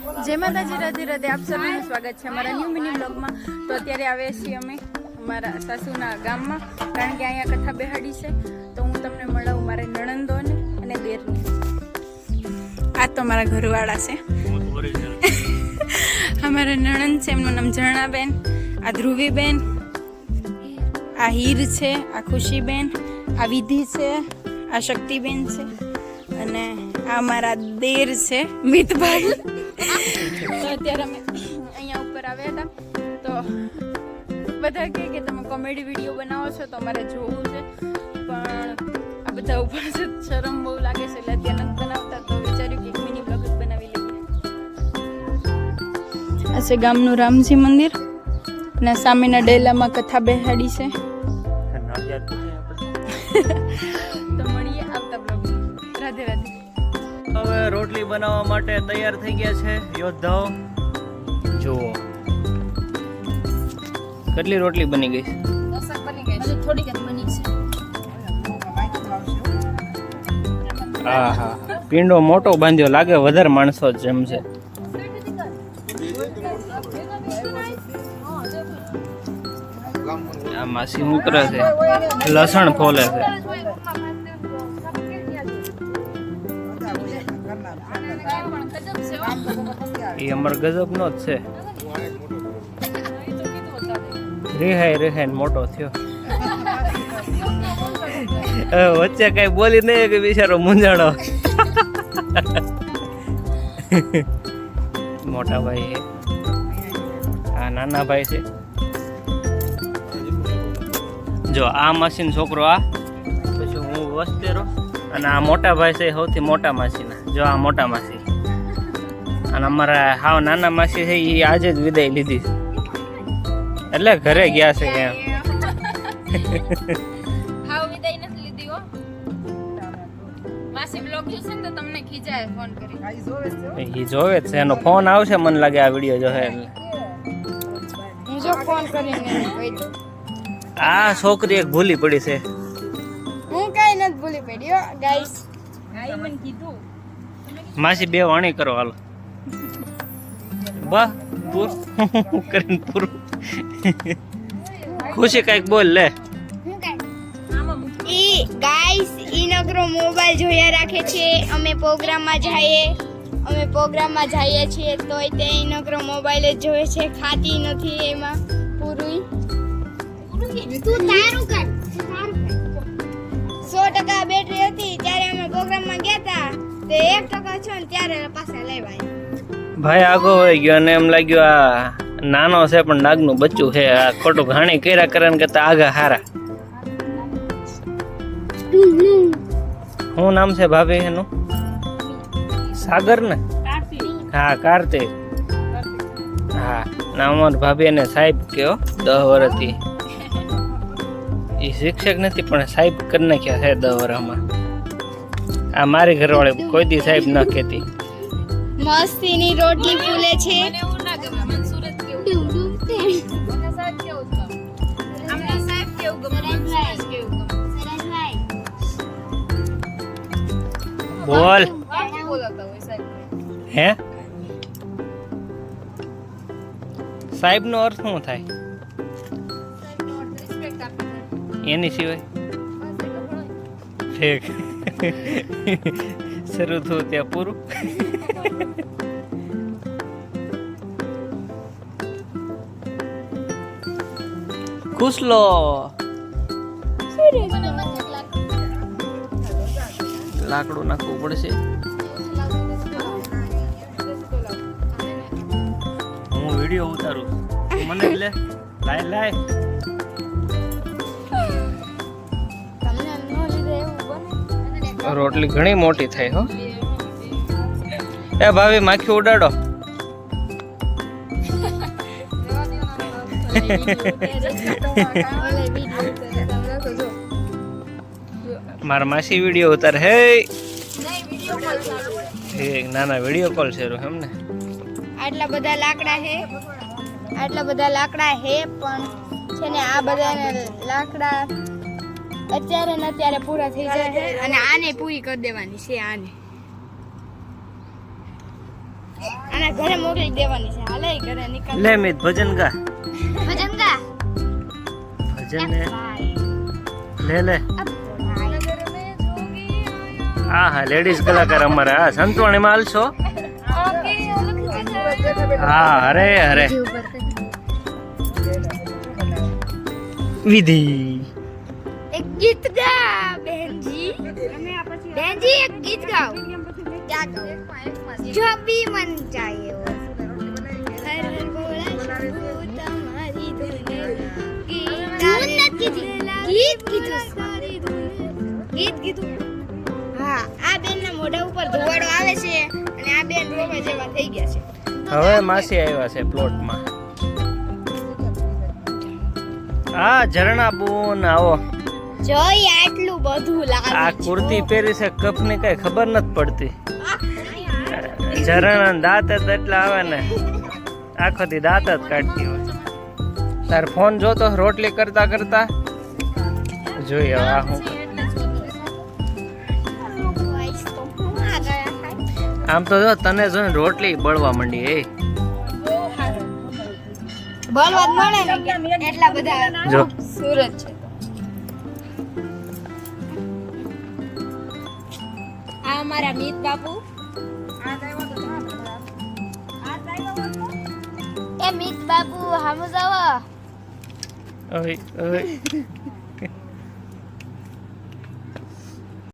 જય માતાજી, રાધે રાધે. આપ સૌનું સ્વાગત છે અમારા ન્યૂ મિની બ્લોગમાં. તો અત્યારે આવ્યા છીએ અમે અમારા સાસુના ગામમાં, કારણ કે અહીંયા કથા બેહાડી છે. તો હું તમને મળાવું મારા નણંદોને અને દેરને. આ તો મારા ઘરવાળા છે. અમારા નણંદ છે, એમનું નામ ઝરણાબેન, આ ધ્રુવીબેન, આ હીર છે, આ ખુશીબેન, આ વિધિ છે, આ શક્તિબેન છે, અને આ મારા દેર છે મિતભાઈ. તો અત્યારે અમે અહીંયા ઉપર આવ્યા હતા. તો બધા કહે કે તમે કોમેડી વિડીયો બનાવો છો તો અમારે જોવું છે, પણ આ બધા ઉપર શરમ બહુ લાગે છે, એટલે અત્યારે નથી બનાવતા. તો વિચાર્યું કે એક મિની બ્લોગ જ બનાવી લઈએ. આ છે ગામનું રામજી મંદિર, અને સામેના ડેલામાં કથા બેહાડી છે. તો મળીએ આવતા બ્લોગમાં. રાધે રાધે. હવે રોટલી બનાવવા માટે તૈયાર થઈ ગયા છે યોદ્ધાઓ. જુઓ કેટલી રોટલી બની ગઈ છે. થોડીક જ બની છે. હા હા, પીંડો મોટો બાંધ્યો લાગે, વધારે માણસો જ જમશે. આ માસી મૂકરે છે, લસણ ફોલે છે. એ અમાર ગજબ નો જ છે. રેહાય મોટો થયો. વચ્ચે કઈ બોલી નહીં કે બિચારો મૂંઝાણો. મોટા ભાઈ છે, આ નાના ભાઈ છે. જો આ માસી છોકરો, આ પછી હું વસ્તેરો, અને આ મોટા ભાઈ છે સૌથી મોટા માસીના. જો આ મોટા માસી, અને અમારા હાવ નાના માસી છે એ આજે જ વિદાય લીધી છે, એટલે ઘરે ગયા છે એમ. હાવ વિદાય નથી લીધી હો. માસી બ્લોગ જોશે ને તો તમને ખીજાય ફોન કરી. એ જોવે જ છે, એનો ફોન આવશે મને લાગે આ વિડીયો જોશે એટલે. હું જો ફોન કરીને કહી દઉં. આ છોકરી એક ભૂલી પડી છે. હું કઈ નથી ભૂલી પડી હો ગાઈસ. ગાઈ મને કીધું માસી બે વાણી કરો હાલો. બા પૂરું કરીને પૂરું. ખુશી કઈક બોલ લે. ઈ ગાઈસ ઈ નગરો મોબાઈલ જોયા રાખે છે. અમે પ્રોગ્રામમાં જઈએ છીએ તોય તે ઈ નગરો મોબાઈલ જ જોવે છે, ખાતી નથી એમાં પૂરું. તું તારું કર 100% બેટરી હતી ત્યારે અમે પ્રોગ્રામમાં ગયા હતા, તે 1% છો ને ત્યારે પાછા લેવાય. ભાઈ આગો હોય ગયો અને એમ લાગ્યું આ નાનો છે પણ નાગનું બચ્ચું છે, આ ખોટું ઘાણી કર્યા કરે ને કરતા આગા હારા. શું નામ છે ભાભી એનું? સાગર ને? હા કાર્તિક. હા ના, અમાર ભાભી એને સાહેબ કયો 10 વર્ષથી. એ શિક્ષક નથી પણ સાહેબ કરી નાખ્યા છે 10 વર્ષમાં. આ મારી ઘરવાળી કોઈ દી સાહેબ ન કહેતી. મસ્તીની રોટલી ફૂલે છે. મને એવું ના ગમે, મને સુરત કેવું ગમે. મને સાહેબ કેવું ગમે. અમને સાહેબ કેવું ગમે, મને સુરત કેવું ગમે. બોલ. શું બોલાતા હોય સાહેબ? હે સાહેબ નો અર્થ શું થાય રિસ્પેક્ટ આપી. એની સિવાય? ઠીક. શરૂ થયું ત્યાં પૂરું. ખુશલો લાકડું નાખવું પડશે. હું વિડીયો ઉતારું, મને લે લાય. રોટલી ઘણી મોટી થાય હો. એ ભાભી માખી ઉડાડો. મારા માસી વિડીયો ઉતારે. હે ના વિડીયો કોલ છે એમ ને. આટલા બધા લાકડા હે પણ છે ને આ બધા લાકડા અત્યારે ને અત્યારે પૂરા થઈ જાય અને આને પૂરી કરી દેવાની છે. આને ઘરે મોકલી દેવાની છે. હાલે ઘરે નીકળ. લે મિત ભજન ગા ભજન ગા. ભજન લે લે હા હા લેડીઝ કલાકાર અમારા હા સંતવાણીમાં હાલશો હા હરે હરે વિધિ એક ગીત ગા બહેનજી. બહેનજી એક ગીત ગાઓ. क्या गाओ? जो भी मन चाहिए वो. हर हर बोला शंभू तुम्हारी धुन गीत કીધું. હા આ બેન ના મોઢા ઉપર ધોવાડો આવે છે અને આ બેન રોવા જેવા થઈ ગયા છે. હવે માસી આવ્યા છે પ્લોટમાં હા ઝરણા બૂન આવો જોઈ આટલું બધું લાગે. આ કુર્તી પહેરી છે કપની કઈ ખબર નથી પડતી ઝરણા દાંત જ એટલા આવે ને આખો દી દાંત જ કાઢતી હોય તાર ફોન જોતો રોટલી કરતા કરતા જોઈએ હવે આ હું આમ તો જો તને જોઈને રોટલી બળવા માંડી એ બોલવા જ મળે ને એટલા બધા જો સુરત છે. આ અમારા મિત બાપુ. એ મિત બાપુ હામુ જાવ. ઓય ઓય